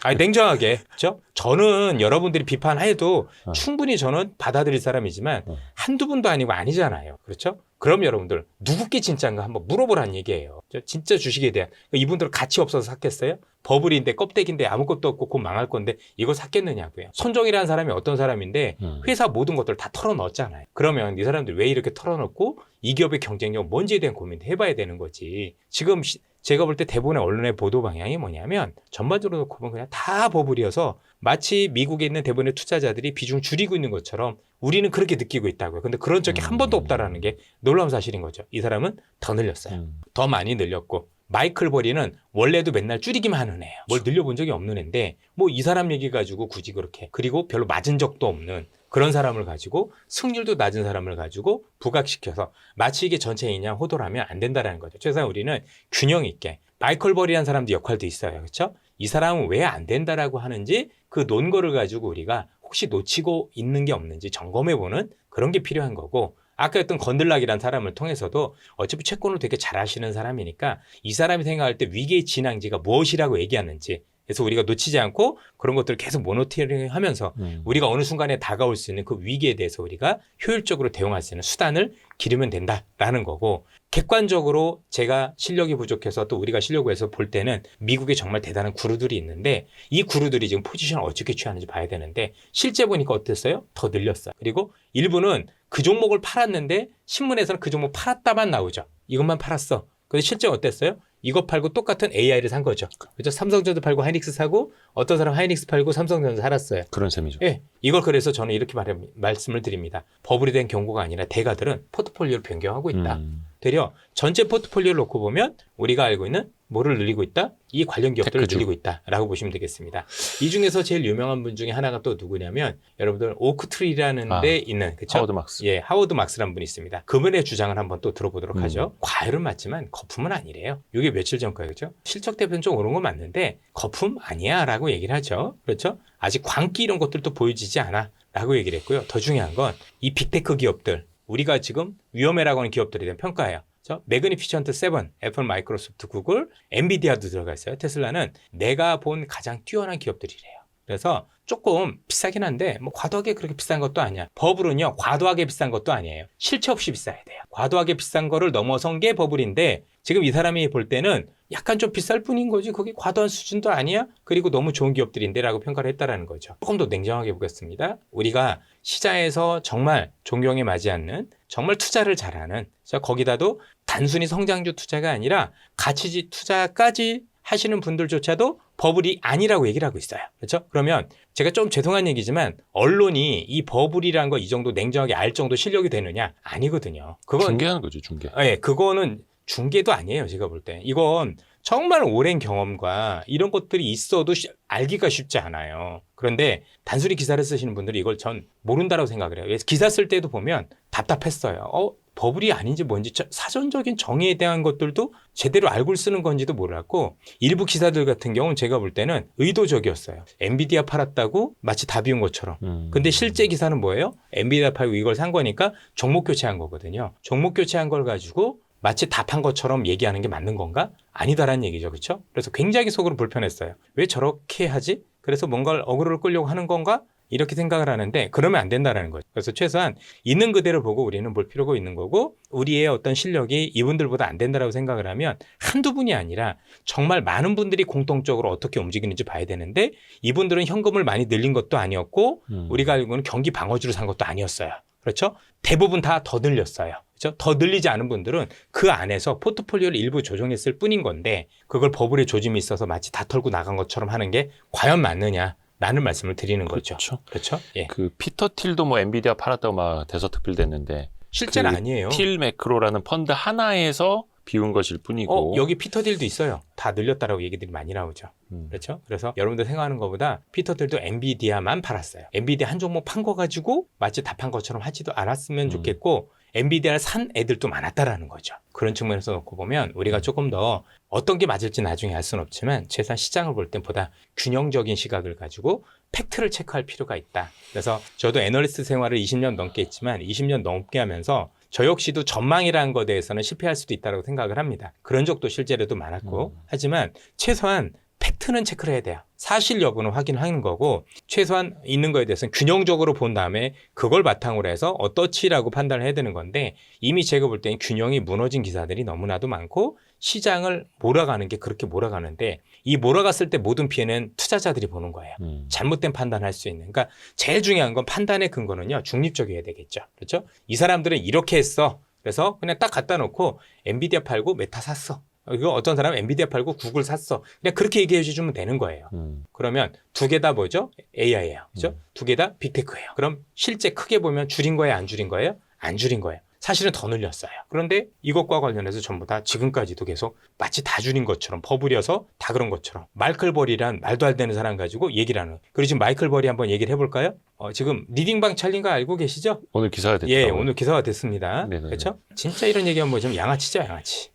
아니 냉정하게 그렇죠? 저는 여러분들이 비판해도 충분히 저는 받아들일 사람이지만 한두 분도 아니고 아니잖아요. 그렇죠? 그럼 여러분들 누구께 진짜인가 한번 물어보라는 얘기예요. 진짜 주식에 대한 이분들은 가치 없어서 샀겠어요? 버블인데 껍데기인데 아무것도 없고 곧 망할 건데 이거 샀겠느냐고요. 손정이라는 사람이 어떤 사람인데 회사 모든 것들 다 털어넣었잖아요. 그러면 이 사람들 왜 이렇게 털어넣고 이 기업의 경쟁력 뭔지에 대한 고민도 해봐야 되는 거지. 지금 제가 볼 때 대부분의 언론의 보도 방향이 뭐냐면 전반적으로 놓고 보면 그냥 다 버블이어서 마치 미국에 있는 대부분의 투자자들이 비중 줄이고 있는 것처럼 우리는 그렇게 느끼고 있다고요. 근데 그런 적이 한 번도 없다라는 게 놀라운 사실인 거죠. 이 사람은 더 늘렸어요. 더 많이 늘렸고 마이클 버리는 원래도 맨날 줄이기만 하는 애예요. 뭘 늘려본 적이 없는 애인데 뭐 이 사람 얘기 가지고 굳이 그렇게 그리고 별로 맞은 적도 없는 그런 사람을 가지고 승률도 낮은 사람을 가지고 부각시켜서 마치 이게 전체이냐 호도를 하면 안 된다라는 거죠. 최소한 우리는 균형 있게 마이클 버리라는 사람도 역할도 있어요. 그렇죠? 이 사람은 왜 안 된다라고 하는지 그 논거를 가지고 우리가 혹시 놓치고 있는 게 없는지 점검해보는 그런 게 필요한 거고 아까 했던 건들락이라는 사람을 통해서도 어차피 채권을 되게 잘 아시는 사람이니까 이 사람이 생각할 때 위기의 진앙지가 무엇이라고 얘기하는지 그래서 우리가 놓치지 않고 그런 것들을 계속 모니터링 하면서 우리가 어느 순간에 다가올 수 있는 그 위기에 대해서 우리가 효율적으로 대응할 수 있는 수단을 기르면 된다라는 거고 객관적으로 제가 실력이 부족해서 또 우리가 실력에서 볼 때는 미국에 정말 대단한 구루들이 있는데 이 구루들이 지금 포지션을 어떻게 취하는지 봐야 되는데 실제 보니까 어땠어요? 더 늘렸어요. 그리고 일부는 그 종목을 팔았는데 신문에서는 그 종목 팔았다만 나오죠. 이것만 팔았어. 근데 실제 어땠어요? 이거 팔고 똑같은 AI를 산 거죠. 그렇죠? 삼성전자 팔고 하이닉스 사고 어떤 사람 하이닉스 팔고 삼성전자 살았어요. 그런 셈이죠. 예, 이걸 그래서 저는 이렇게 말씀을 드립니다. 버블이 된 경고가 아니라 대가들은 포트폴리오를 변경하고 있다. 되려 전체 포트폴리오를 놓고 보면 우리가 알고 있는 뭐를 늘리고 있다? 이 관련 기업들을 테크주. 늘리고 있다라고 보시면 되겠습니다. 이 중에서 제일 유명한 분 중에 하나가 또 누구냐면 여러분들 오크트리라는 데 있는 그쵸? 하워드 막스. 예, 하워드 막스라는 분이 있습니다. 그분의 주장을 한번 또 들어보도록 하죠. 과열은 맞지만 거품은 아니래요. 이게 며칠 전까요, 그렇죠? 실적 대표는 좀 오른 건 맞는데 거품 아니야라고 얘기를 하죠. 그렇죠? 아직 광기 이런 것들도 보여지지 않아라고 얘기를 했고요. 더 중요한 건 이 빅테크 기업들 우리가 지금 위험해라고 하는 기업들에 대한 평가예요. 매그니피션트 7, 애플, 마이크로소프트, 구글, 엔비디아도 들어가 있어요. 테슬라는 내가 본 가장 뛰어난 기업들이래요. 그래서 조금 비싸긴 한데 뭐 과도하게 그렇게 비싼 것도 아니야. 버블은요 과도하게 비싼 것도 아니에요. 실체 없이 비싸야 돼요. 과도하게 비싼 거를 넘어선 게 버블인데 지금 이 사람이 볼 때는 약간 좀 비쌀 뿐인 거지 거기 과도한 수준도 아니야. 그리고 너무 좋은 기업들인데 라고 평가를 했다라는 거죠. 조금 더 냉정하게 보겠습니다. 우리가 시장에서 정말 존경에 맞지 않는 정말 투자를 잘하는 거기다도 단순히 성장주 투자가 아니라 가치지 투자까지 하시는 분들조차도 버블이 아니라고 얘기를 하고 있어요. 그렇죠? 그러면 제가 좀 죄송한 얘기지만 언론이 이 버블이라는 거 이 정도 냉정하게 알 정도 실력이 되느냐? 아니거든요. 그건 중계하는 거죠, 중계. 네, 그거는 중계도 아니에요. 제가 볼 때. 이건 정말 오랜 경험과 이런 것들이 있어도 알기가 쉽지 않아요. 그런데 단순히 기사를 쓰시는 분들이 이걸 전 모른다라고 생각을 해요. 기사 쓸 때도 보면 답답했어요. 버블이 아닌지 뭔지 사전적인 정의에 대한 것들도 제대로 알고 쓰는 건지도 몰랐고 일부 기사들 같은 경우는 제가 볼 때는 의도적이었어요. 엔비디아 팔았다고 마치 다 비운 것처럼. 근데 실제 기사는 뭐예요? 엔비디아 팔고 이걸 산 거니까 종목 교체한 거거든요. 종목 교체한 걸 가지고 마치 다 판 것처럼 얘기하는 게 맞는 건가? 아니다라는 얘기죠. 그렇죠? 그래서 굉장히 속으로 불편했어요. 왜 저렇게 하지? 그래서 뭔가를 어그로를 끌려고 하는 건가? 이렇게 생각을 하는데 그러면 안 된다라는 거죠. 그래서 최소한 있는 그대로 보고 우리는 볼 필요가 있는 거고 우리의 어떤 실력이 이분들보다 안 된다라고 생각을 하면 한두 분이 아니라 정말 많은 분들이 공통적으로 어떻게 움직이는지 봐야 되는데 이분들은 현금을 많이 늘린 것도 아니었고 우리가 알고는 경기 방어주를 산 것도 아니었어요. 그렇죠? 대부분 다 더 늘렸어요. 그렇죠? 더 늘리지 않은 분들은 그 안에서 포트폴리오를 일부 조정했을 뿐인 건데 그걸 버블의 조짐이 있어서 마치 다 털고 나간 것처럼 하는 게 과연 맞느냐? 라는 말씀을 드리는 거죠. 그렇죠? 예. 그 피터 틸도 뭐 엔비디아 팔았다고 막 대서특필 됐는데 실제는 아니에요. 틸 매크로라는 펀드 하나에서 비운 것일 뿐이고. 여기 피터딜도 있어요. 다 늘렸다라고 얘기들이 많이 나오죠. 그렇죠? 그래서 여러분들 생각하는 것보다 피터딜도 엔비디아만 팔았어요. 엔비디아 한 종목 판 거 가지고 마치 다 판 것처럼 하지도 않았으면 좋겠고 엔비디아를 산 애들도 많았다라는 거죠. 그런 측면에서 놓고 보면 우리가 조금 더 어떤 게 맞을지 나중에 알 수는 없지만 최소한 시장을 볼 때보다 균형적인 시각을 가지고 팩트를 체크할 필요가 있다. 그래서 저도 애널리스트 생활을 20년 넘게 했지만 20년 넘게 하면서 저 역시도 전망이라는 것에 대해서는 실패할 수도 있다고 생각을 합니다. 그런 적도 실제로도 많았고 하지만 최소한 팩트는 체크를 해야 돼요. 사실 여부는 확인하는 거고 최소한 있는 거에 대해서는 균형적으로 본 다음에 그걸 바탕으로 해서 어떻지라고 판단을 해야 되는 건데 이미 제가 볼 때는 균형이 무너진 기사들이 너무나도 많고 시장을 몰아가는 게 그렇게 몰아가는데 이 몰아갔을 때 모든 피해는 투자자들이 보는 거예요. 잘못된 판단할 수 있는. 그러니까 제일 중요한 건 판단의 근거는요. 중립적이어야 되겠죠. 그렇죠? 이 사람들은 이렇게 했어. 그래서 그냥 딱 갖다 놓고 엔비디아 팔고 메타 샀어. 이거 어떤 사람은 엔비디아 팔고 구글 샀어. 그냥 그렇게 얘기해 주시면 되는 거예요. 그러면 두 개 다 뭐죠? AI예요. 그죠? 두 개 다 빅테크예요. 그럼 실제 크게 보면 줄인 거예요? 안 줄인 거예요? 안 줄인 거예요. 사실은 더 늘렸어요. 그런데 이것과 관련해서 전부 다 지금까지도 계속 마치 다 줄인 것처럼 퍼부려서 다 그런 것처럼 마이클 버리란 말도 안 되는 사람 가지고 얘기를 하는 거예요. 그리고 지금 마이클 버리 한번 얘기를 해볼까요? 지금 리딩방 찰린 거 알고 계시죠? 오늘 기사가 됐죠. 예, 오늘 기사가 됐습니다. 네네네. 그렇죠? 진짜 이런 얘기하면 뭐 좀 양아치죠, 양아치.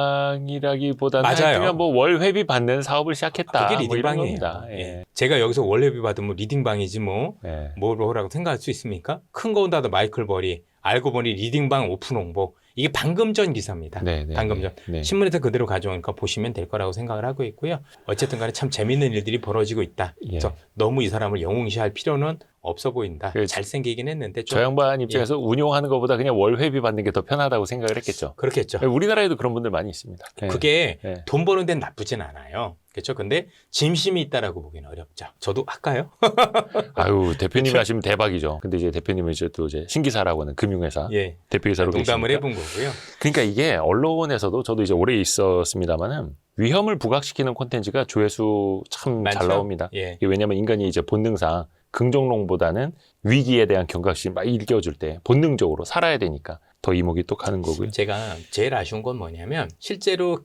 리딩방이라기보다는 맞아요. 그냥 뭐 월 회비 받는 사업을 시작했다. 그게 뭐 이런 리딩방이에요. 겁니다. 예. 제가 여기서 월회비 받으면 리딩방이지 뭐 예. 뭐라고 생각할 수 있습니까? 큰 거보다도 마이클 버리 알고 보니 리딩방 오픈 홍보 이게 방금 전 기사입니다. 네네. 방금 전 네. 신문에서 그대로 가져오니까 보시면 될 거라고 생각을 하고 있고요. 어쨌든 간에 참 재밌는 일들이 벌어지고 있다. 예. 그래서 너무 이 사람을 영웅시할 필요는 없어 보인다. 그 잘생기긴 했는데 좀 저 양반 입장에서 운용하는 것보다 그냥 월 회비 받는 게 더 편하다고 생각을 했겠죠. 그렇겠죠. 우리나라에도 그런 분들 많이 있습니다. 예. 그게 예. 돈 버는 데는 나쁘진 않아요. 그렇죠. 근데 짐심이 있다라고 보기는 어렵죠. 저도 할까요? 아유, 대표님이 그쵸? 하시면 대박이죠. 근데 이제 대표님은 이제 또 이제 신기사라고 하는 금융회사 예. 대표이사로 농담을 계시니까. 해본 거고요. 그러니까 이게 언론에서도 저도 이제 오래 있었습니다만은 위험을 부각시키는 콘텐츠가 조회수 참 잘 많죠? 나옵니다. 예. 이게 왜냐하면 인간이 이제 본능상 긍정론보다는 위기에 대한 경각심 막 일깨워줄 때 본능적으로 살아야 되니까 더 이목이 또 가는 거고요. 제가 제일 아쉬운 건 뭐냐면 실제로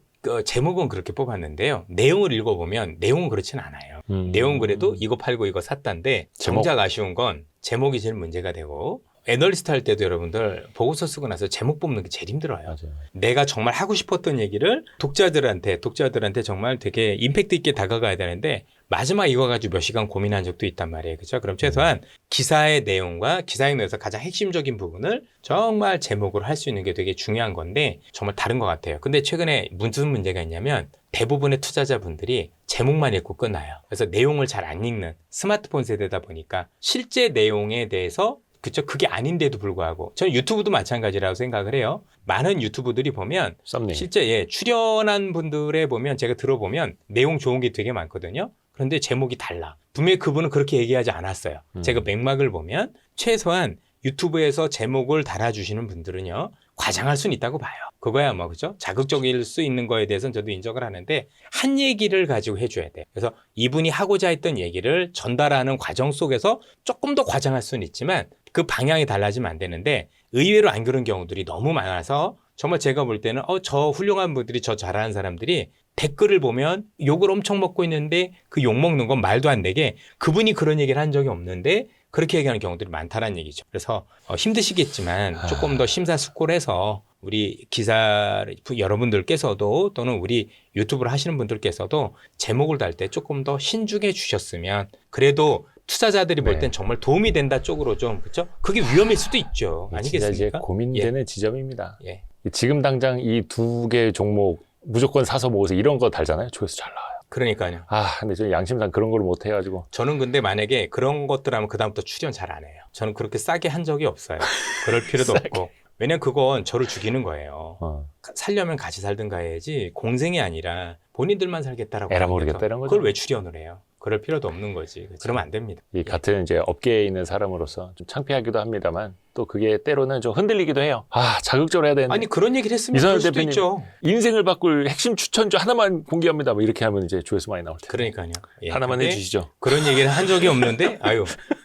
제목은 그렇게 뽑았는데요. 내용을 읽어보면 내용은 그렇진 않아요. 내용은 그래도 이거 팔고 이거 샀다인데 제목. 정작 아쉬운 건 제목이 제일 문제가 되고 애널리스트 할 때도 여러분들 보고서 쓰고 나서 제목 뽑는 게 제일 힘들어요. 맞아요. 내가 정말 하고 싶었던 얘기를 독자들한테 정말 되게 임팩트 있게 다가가야 되는데 마지막 이거 가지고 몇 시간 고민한 적도 있단 말이에요. 그렇죠? 그럼 최소한 기사의 내용과 기사의 내용에서 가장 핵심적인 부분을 정말 제목으로 할 수 있는 게 되게 중요한 건데 정말 다른 것 같아요. 근데 최근에 무슨 문제가 있냐면 대부분의 투자자분들이 제목만 읽고 끝나요. 그래서 내용을 잘 안 읽는 스마트폰 세대다 보니까 실제 내용에 대해서 그쵸? 그게 아닌데도 불구하고 저는 유튜브도 마찬가지라고 생각을 해요. 많은 유튜브들이 보면 썸네일. 실제 출연한 분들의 보면 제가 들어보면 내용 좋은 게 되게 많거든요. 그런데 제목이 달라. 분명히 그분은 그렇게 얘기하지 않았어요. 제가 맥락을 보면 최소한 유튜브에서 제목을 달아주시는 분들은요. 과장할 수는 있다고 봐요. 그거야 뭐 그죠? 자극적일 수 있는 거에 대해서는 저도 인정을 하는데 한 얘기를 가지고 해줘야 돼요. 그래서 이분이 하고자 했던 얘기를 전달하는 과정 속에서 조금 더 과장할 수는 있지만 그 방향이 달라지면 안 되는데 의외로 안 그런 경우들이 너무 많아서 정말 제가 볼 때는 저 훌륭한 분들이 저 잘하는 사람들이 댓글을 보면 욕을 엄청 먹고 있는데 그 욕 먹는 건 말도 안 되게 그분이 그런 얘기를 한 적이 없는데 그렇게 얘기하는 경우들이 많다는 얘기죠. 그래서 힘드시겠지만 조금 더 심사숙고해서 우리 기사 여러분들께서도 또는 우리 유튜브를 하시는 분들께서도 제목을 달 때 조금 더 신중해 주셨으면 그래도 투자자들이 볼 땐 정말 도움이 된다 쪽으로 좀 그렇죠? 그게 위험일 수도 있죠. 아니겠습니까? 진짜 이제 고민되는 지점입니다. 예. 지금 당장 이 두 개 종목 무조건 사서 먹어서 이런 거 달잖아요. 조회수 잘 나와요. 그러니까요. 근데 저는 양심상 그런 걸 못 해가지고. 저는 근데 만약에 그런 것들 하면 그다음부터 출연 잘 안 해요. 저는 그렇게 싸게 한 적이 없어요. 그럴 필요도 없고. 왜냐면 그건 저를 죽이는 거예요. 살려면 같이 살든가 해야지 공생이 아니라 본인들만 살겠다라고. 에라 하는 모르겠다 데서 이런 거죠. 그걸 왜 출연을 해요? 그럴 필요도 없는 거지. 그러면 안 됩니다. 이 같은 이제 업계에 있는 사람으로서 좀 창피하기도 합니다만 또 그게 때로는 좀 흔들리기도 해요. 아, 자극적으로 해야 되는데. 아니 그런 얘기를 했으면 이선일 그럴 수도 대표님. 있죠. 인생을 바꿀 핵심 추천주 하나만 공개합니다. 뭐 이렇게 하면 이제 조회수 많이 나올 텐데. 그러니까요. 예, 하나만 근데 해주시죠. 그런 얘기를 한 적이 없는데 아유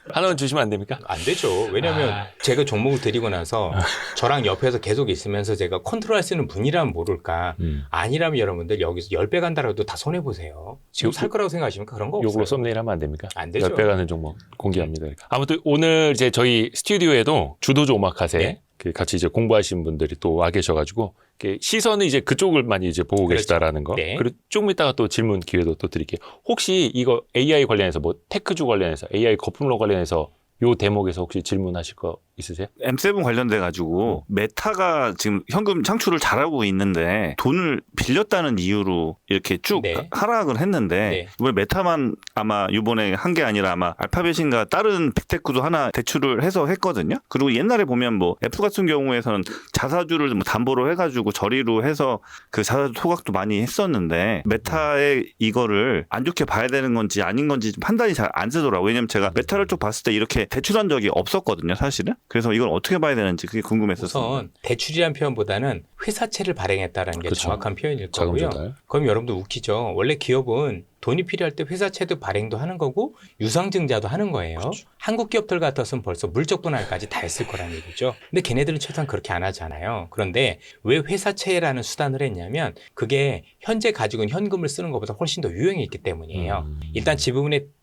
하나만 주시면 안 됩니까? 안 되죠. 왜냐하면 제가 종목을 드리고 나서 저랑 옆에서 계속 있으면서 제가 컨트롤할 수 있는 분이라면 모를까. 아니라면 여러분들 여기서 10배 간다라도 다 손해보세요. 지금 살 거라고 생각하십니까? 그런 거 없어요. 요걸로 썸네일 하면 안 됩니까? 안 되죠. 10배 가는 종목 공개합니다. 아무튼 오늘 이제 저희 스튜디오에도 주도주 오마카세 네. 그 같이 이제 공부하신 분들이 또 와 계셔가지고 이렇게 시선은 이제 그쪽을 많이 이제 보고 그렇죠. 계시다라는 거. 네. 그리고 조금 이따가 또 질문 기회도 또 드릴게요. 혹시 이거 AI 관련해서 뭐 테크주 관련해서 AI 거품론 관련해서 요 대목에서 혹시 질문하실 거 있으세요? M7 관련돼 가지고 메타가 지금 현금 창출을 잘하고 있는데 돈을 빌렸다는 이유로 이렇게 쭉 네. 하락을 했는데 네. 이번에 메타만 아마 이번에 한 게 아니라 아마 알파벳인가 다른 빅테크도 하나 대출을 해서 했거든요. 그리고 옛날에 보면 뭐 F 같은 경우에서는 자사주를 뭐 담보로 해가지고 저리로 해서 그 자사주 토각도 많이 했었는데 메타의 이거를 안 좋게 봐야 되는 건지 아닌 건지 좀 판단이 잘 안 쓰더라고요. 왜냐면 제가 메타를 쭉 봤을 때 이렇게 대출한 적이 없었거든요, 사실은. 그래서 이걸 어떻게 봐야 되는지 그게 궁금했었어요. 우선 대출이란 표현보다는 회사채를 발행했다라는 게 그쵸. 정확한 표현일 자금 거고요. 조달. 그럼 여러분들 웃기죠. 원래 기업은 돈이 필요할 때 회사채도 발행도 하는 거고 유상증자도 하는 거예요. 그렇죠. 한국 기업들 같았으면 벌써 물적 분할까지 다 했을 거라는 얘기죠. 근데 걔네들은 최소한 그렇게 안 하잖아요. 그런데 왜 회사채라는 수단을 했냐면 그게 현재 가지고 있는 현금을 쓰는 것보다 훨씬 더 유용이 있기 때문이에요. 일단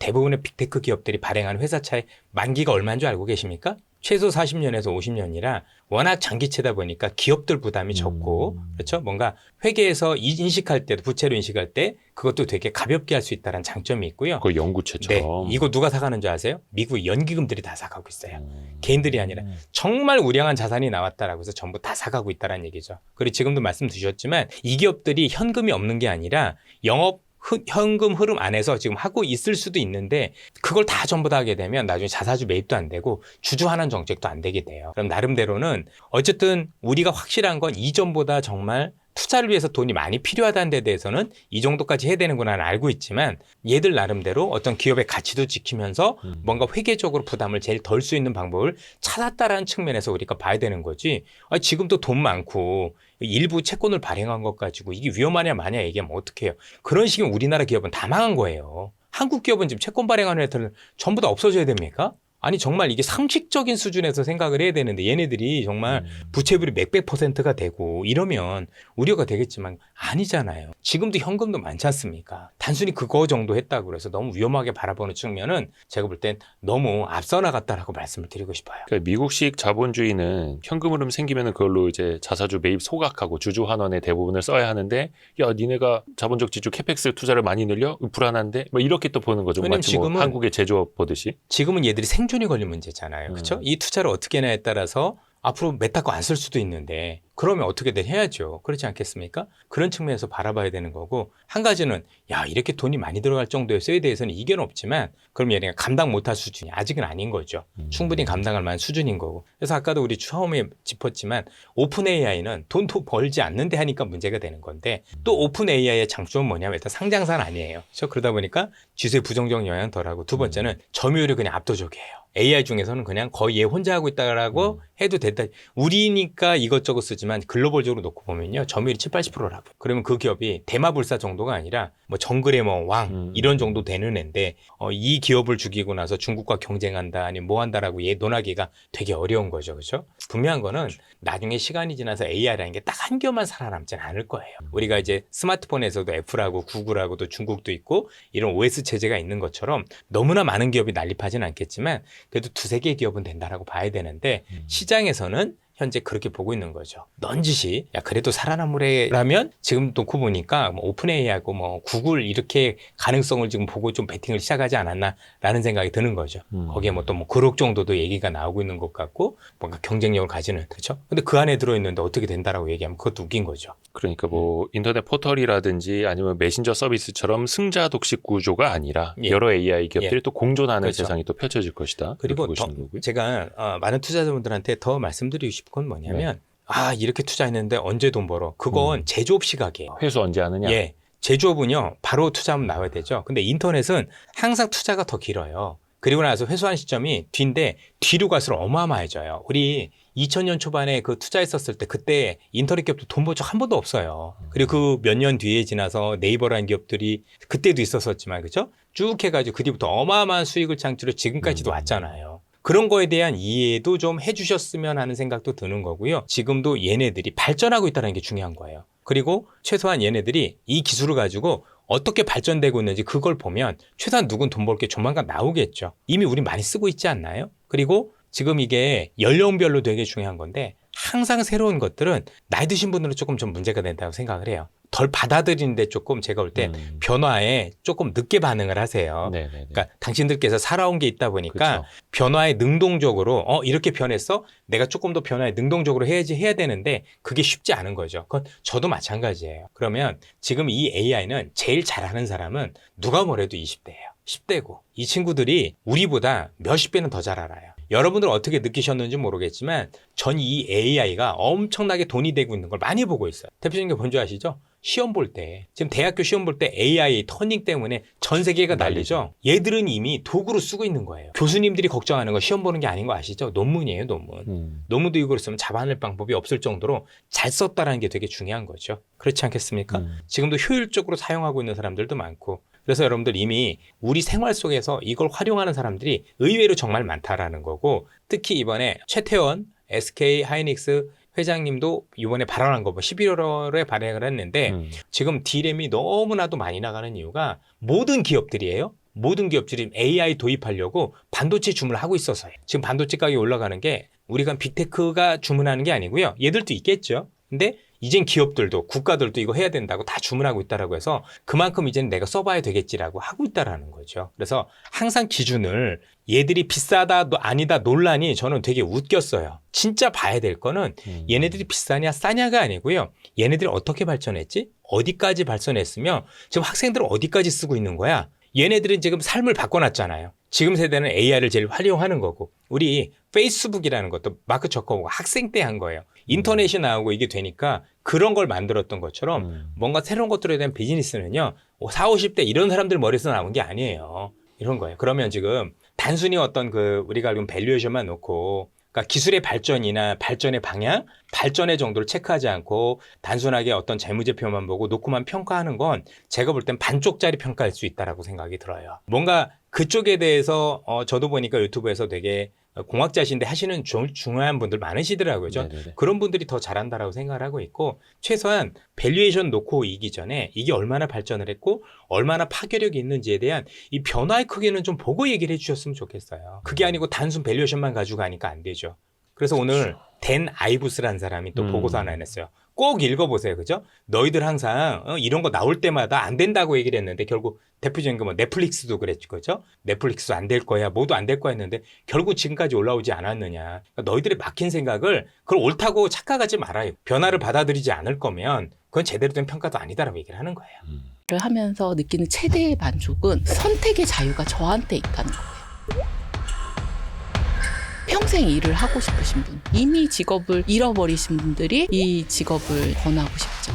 대부분의 빅테크 기업들이 발행하는 회사차의 만기가 얼마인 줄 알고 계십니까? 최소 40년에서 50년이라 워낙 장기채다 보니까 기업들 부담이 적고 그렇죠? 뭔가 회계에서 인식할 때도 부채로 인식할 때 그것도 되게 가볍게 할 수 있다는 장점이 있고요. 그 연구체처럼. 네, 이거 누가 사가는 줄 아세요? 미국 연기금들이 다 사가고 있어요. 개인들이 아니라 정말 우량한 자산이 나왔다라고 해서 전부 다 사가고 있다는 얘기죠. 그리고 지금도 말씀 주셨지만 이 기업들이 현금이 없는 게 아니라 현금 흐름 안에서 지금 하고 있을 수도 있는데 그걸 다 전부 다 하게 되면 나중에 자사주 매입도 안 되고 주주환원 정책도 안 되게 돼요. 그럼 나름대로는 어쨌든 우리가 확실한 건 이전보다 정말 투자를 위해서 돈이 많이 필요하다는 데 대해서는 이 정도까지 해야 되는구나는 알고 있지만 얘들 나름대로 어떤 기업의 가치도 지키면서 뭔가 회계적으로 부담을 제일 덜 수 있는 방법을 찾았다라는 측면에서 우리가 봐야 되는 거지. 아니, 지금도 돈 많고 일부 채권을 발행한 것 가지고 이게 위험하냐 마냐 얘기하면 어떡해요. 그런 식이면 우리나라 기업은 다 망한 거예요. 한국 기업은 지금 채권 발행하는 애들은 전부 다 없어져야 됩니까? 아니 정말 이게 상식적인 수준에서 생각을 해야 되는데 얘네들이 정말 부채율이 몇백 %가 되고 이러면 우려가 되겠지만 아니잖아요. 지금도 현금도 많지 않습니까? 단순히 그거 정도 했다고 그래서 너무 위험하게 바라보는 측면은 제가 볼 땐 너무 앞서 나갔다라고 말씀을 드리고 싶어요. 그러니까 미국식 자본주의는 현금 흐름 생기면 그걸로 이제 자사주 매입 소각하고 주주 환원의 대부분을 써야 하는데 야 니네가 자본적 지주 캐펙스 투자를 많이 늘려? 불안한데? 뭐 이렇게 또 보는 거죠. 왜냐면 마치 뭐 지금은 한국의 제조업 보듯이. 지금은 얘들이 생존이 걸린 문제잖아요. 그렇죠? 이 투자를 어떻게 하냐에 따라서 앞으로 메타 거 안 쓸 수도 있는데 그러면 어떻게든 해야죠. 그렇지 않겠습니까? 그런 측면에서 바라봐야 되는 거고 한 가지는 야 이렇게 돈이 많이 들어갈 정도였어에 대해서는 이견은 없지만 그럼 얘네가 감당 못할 수준이 아직은 아닌 거죠. 충분히 감당할 만한 수준인 거고. 그래서 아까도 우리 처음에 짚었지만 오픈 AI는 돈도 벌지 않는데 하니까 문제가 되는 건데 또 오픈 AI의 장점은 뭐냐면 일단 상장사는 아니에요. 그렇죠? 그러다 보니까 지수의 부정적 영향 덜하고 두 번째는 점유율이 그냥 압도적이에요. AI 중에서는 그냥 거의 얘 혼자 하고 있다라고 해도 된다. 우리니까 이것저것 쓰지만 글로벌적으로 놓고 보면요. 점유율이 70-80%라고. 그러면 그 기업이 대마불사 정도가 아니라 뭐 정글의 뭐 왕 이런 정도 되는 애인데 이 기업을 죽이고 나서 중국과 경쟁한다 아니면 뭐 한다라고 얘 논하기가 되게 어려운 거죠. 그렇죠? 분명한 거는 나중에 시간이 지나서 AI라는 게 딱 한 기업만 살아남지는 않을 거예요. 우리가 이제 스마트폰에서도 애플하고 구글하고 또 중국도 있고 이런 OS 체제가 있는 것처럼 너무나 많은 기업이 난립하지는 않겠지만 그래도 두세 개 기업은 된다라고 봐야 되는데 시장에서는 현재 그렇게 보고 있는 거죠. 넌지시 야 그래도 살아남으래라면 지금 놓고 보니까 뭐 오픈 AI하고 뭐 구글 이렇게 가능성을 지금 보고 좀 베팅을 시작하지 않았나라는 생각이 드는 거죠. 거기에 뭐 또 뭐 그룹 정도도 얘기가 나오고 있는 것 같고 뭔가 경쟁력을 가지는 그렇죠. 근데 그 안에 들어있는데 어떻게 된다라고 얘기하면 그것도 웃긴 거죠. 그러니까 뭐 인터넷 포털이라든지 아니면 메신저 서비스처럼 승자 독식 구조가 아니라 예. 여러 AI 기업들이 예. 또 공존하는 그렇죠. 세상이 또 펼쳐질 것이다. 그리고 그렇게 보시는 거고요. 제가 많은 투자자분들한테 더 말씀드리고 싶은 건 뭐냐면 아 이렇게 투자했는데 언제 돈 벌어? 그건 제조업 시각이에요. 회수 언제 하느냐? 예, 제조업은요 바로 투자하면 나와야 되죠. 근데 인터넷은 항상 투자가 더 길어요. 그리고 나서 회수한 시점이 뒤인데 뒤로 갈수록 어마어마해져요. 우리 2000년 초반에 그 투자했었을 때 그때 인터넷 기업도 돈 본 적 한 번도 없어요. 그리고 그 몇 년 뒤에 지나서 네이버라는 기업들이 그때도 있었었지만 그죠? 쭉 해가지고 그 뒤부터 어마어마한 수익을 창출해 지금까지도 왔잖아요. 그런 거에 대한 이해도 좀 해주셨으면 하는 생각도 드는 거고요. 지금도 얘네들이 발전하고 있다는 게 중요한 거예요. 그리고 최소한 얘네들이 이 기술을 가지고 어떻게 발전되고 있는지 그걸 보면 최소한 누군 돈 벌 게 조만간 나오겠죠. 이미 우리 많이 쓰고 있지 않나요? 그리고 지금 이게 연령별로 되게 중요한 건데 항상 새로운 것들은 나이 드신 분들은 조금 좀 문제가 된다고 생각을 해요. 덜 받아들이는데 조금 제가 볼 때 변화에 조금 늦게 반응을 하세요. 네네네. 그러니까 당신들께서 살아온 게 있다 보니까 그쵸. 변화에 능동적으로 이렇게 변했어? 내가 조금 더 변화에 능동적으로 해야 되는데 그게 쉽지 않은 거죠. 그건 저도 마찬가지예요. 그러면 지금 이 AI는 제일 잘하는 사람은 누가 뭐래도 20대예요. 10대고 이 친구들이 우리보다 몇십 배는 더 잘 알아요. 여러분들 어떻게 느끼셨는지 모르겠지만 전 이 AI가 엄청나게 돈이 되고 있는 걸 많이 보고 있어요. 대표적인 게 뭔지 아시죠? 시험 볼 때 지금 대학교 시험 볼 때 AI 터닝 때문에 전 세계가 난리죠. 얘들은 이미 도구로 쓰고 있는 거예요. 교수님들이 걱정하는 거 시험 보는 게 아닌 거 아시죠? 논문이에요, 논문. 논문도 이걸 쓰면 잡아낼 방법이 없을 정도로 잘 썼다라는 게 되게 중요한 거죠. 그렇지 않겠습니까? 지금도 효율적으로 사용하고 있는 사람들도 많고 그래서 여러분들 이미 우리 생활 속에서 이걸 활용하는 사람들이 의외로 정말 많다라는 거고 특히 이번에 최태원 SK 하이닉스 회장님도 이번에 발언한 거 11월에 발행을 했는데 지금 D램이 너무나도 많이 나가는 이유가 모든 기업들이에요. 모든 기업들이 AI 도입하려고 반도체 주문을 하고 있어서요. 지금 반도체 가격이 올라가는 게 우리가 빅테크가 주문하는 게 아니고요. 얘들도 있겠죠. 근데 이젠 기업들도 국가들도 이거 해야 된다고 다 주문하고 있다라고 해서 그만큼 이제는 내가 써봐야 되겠지라고 하고 있다라는 거죠. 그래서 항상 기준을 얘들이 비싸다 아니다 논란이 저는 되게 웃겼어요. 진짜 봐야 될 거는 얘네들이 비싸냐 싸냐가 아니고요. 얘네들이 어떻게 발전했지? 어디까지 발전했으며 지금 학생들은 어디까지 쓰고 있는 거야? 얘네들은 지금 삶을 바꿔놨잖아요. 지금 세대는 AI를 제일 활용하는 거고 우리 페이스북이라는 것도 마크 저커버가 학생 때 한 거예요. 인터넷이 나오고 이게 되니까 그런 걸 만들었던 것처럼 뭔가 새로운 것들에 대한 비즈니스는요. 40, 50대 이런 사람들 머리에서 나온 게 아니에요. 이런 거예요. 그러면 지금 단순히 어떤 우리가 알고 있는 밸류에이션만 놓고 그러니까 기술의 발전이나 발전의 방향, 발전의 정도를 체크하지 않고 단순하게 어떤 재무제표만 보고 놓고만 평가하는 건 제가 볼 땐 반쪽짜리 평가할 수 있다라고 생각이 들어요. 뭔가 그쪽에 대해서 저도 보니까 유튜브에서 되게 공학자신데 하시는 중요한 분들 많으시더라고요. 네네네. 그런 분들이 더 잘한다라고 생각을 하고 있고 최소한 밸류에이션 놓고 이기 전에 이게 얼마나 발전을 했고 얼마나 파괴력이 있는지에 대한 이 변화의 크기는 좀 보고 얘기를 해주셨으면 좋겠어요. 그게 아니고 단순 밸류에이션만 가지고 가니까 안 되죠. 그래서 오늘 댄 아이부스라는 사람이 또 보고서 하나 냈어요. 꼭 읽어보세요. 그죠? 너희들 항상 이런 거 나올 때마다 안 된다고 얘기를 했는데 결국 대표적인 거 뭐 넷플릭스도 그랬죠. 그죠? 넷플릭스도 안 될 거야. 모두 안 될 거야 했는데 결국 지금까지 올라오지 않았느냐. 그러니까 너희들의 막힌 생각을 그걸 옳다고 착각하지 말아요. 변화를 받아들이지 않을 거면 그건 제대로 된 평가도 아니다라고 얘기를 하는 거예요. 를 하면서 느끼는 최대의 만족은 선택의 자유가 저한테 있다는 거예요. 평생 일을 하고 싶으신 분, 이미 직업을 잃어버리신 분들이 이 직업을 권하고 싶죠.